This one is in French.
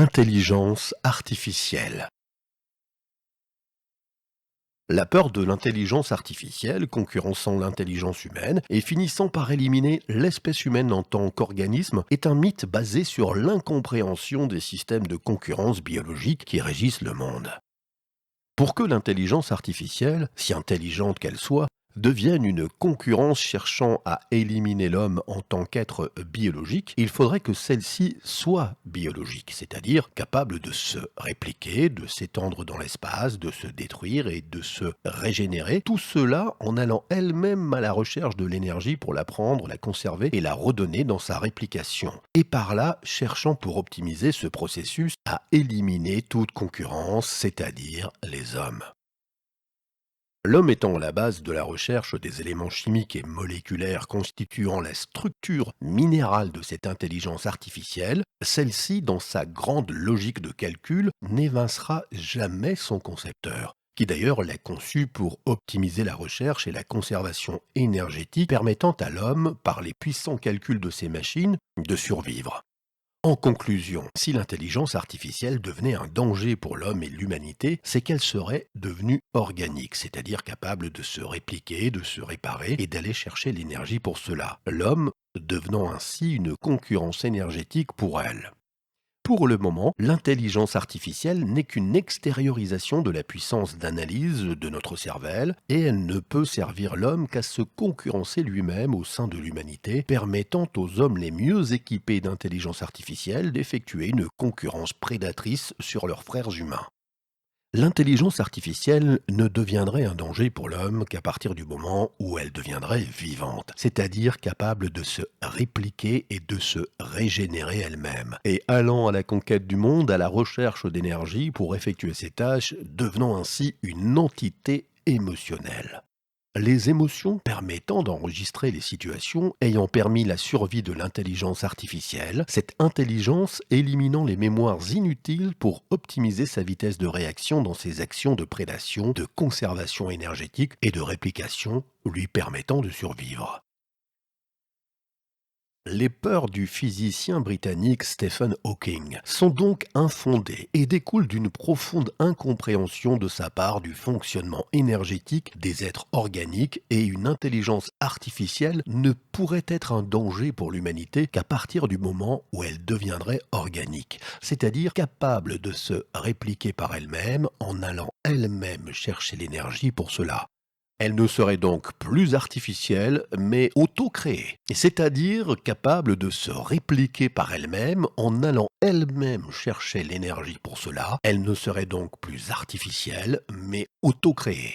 Intelligence artificielle. La peur de l'intelligence artificielle, concurrençant l'intelligence humaine et finissant par éliminer l'espèce humaine en tant qu'organisme, est un mythe basé sur l'incompréhension des systèmes de concurrence biologique qui régissent le monde. Pour que l'intelligence artificielle, si intelligente qu'elle soit, devienne une concurrence cherchant à éliminer l'homme en tant qu'être biologique, il faudrait que celle-ci soit biologique, c'est-à-dire capable de se répliquer, de s'étendre dans l'espace, de se détruire et de se régénérer, tout cela en allant elle-même à la recherche de l'énergie pour la prendre, la conserver et la redonner dans sa réplication. Et par là, cherchant pour optimiser ce processus à éliminer toute concurrence, c'est-à-dire les hommes. L'homme étant à la base de la recherche des éléments chimiques et moléculaires constituant la structure minérale de cette intelligence artificielle, celle-ci, dans sa grande logique de calcul, n'évincera jamais son concepteur, qui d'ailleurs l'a conçu pour optimiser la recherche et la conservation énergétique permettant à l'homme, par les puissants calculs de ses machines, de survivre. En conclusion, si l'intelligence artificielle devenait un danger pour l'homme et l'humanité, c'est qu'elle serait devenue organique, c'est-à-dire capable de se répliquer, de se réparer et d'aller chercher l'énergie pour cela, l'homme devenant ainsi une concurrence énergétique pour elle. Pour le moment, l'intelligence artificielle n'est qu'une extériorisation de la puissance d'analyse de notre cervelle et elle ne peut servir l'homme qu'à se concurrencer lui-même au sein de l'humanité, permettant aux hommes les mieux équipés d'intelligence artificielle d'effectuer une concurrence prédatrice sur leurs frères humains. L'intelligence artificielle ne deviendrait un danger pour l'homme qu'à partir du moment où elle deviendrait vivante, c'est-à-dire capable de se répliquer et de se régénérer elle-même, et allant à la conquête du monde à la recherche d'énergie pour effectuer ses tâches, devenant ainsi une entité émotionnelle. Les émotions permettant d'enregistrer les situations ayant permis la survie de l'intelligence artificielle, cette intelligence éliminant les mémoires inutiles pour optimiser sa vitesse de réaction dans ses actions de prédation, de conservation énergétique et de réplication, lui permettant de survivre. Les peurs du physicien britannique Stephen Hawking sont donc infondées et découlent d'une profonde incompréhension de sa part du fonctionnement énergétique des êtres organiques et une intelligence artificielle ne pourrait être un danger pour l'humanité qu'à partir du moment où elle deviendrait organique, c'est-à-dire capable de se répliquer par elle-même en allant elle-même chercher l'énergie pour cela. Elle ne serait donc plus artificielle, mais auto-créée, c'est-à-dire capable de se répliquer par elle-même en allant elle-même chercher l'énergie pour cela. Elle ne serait donc plus artificielle, mais auto-créée.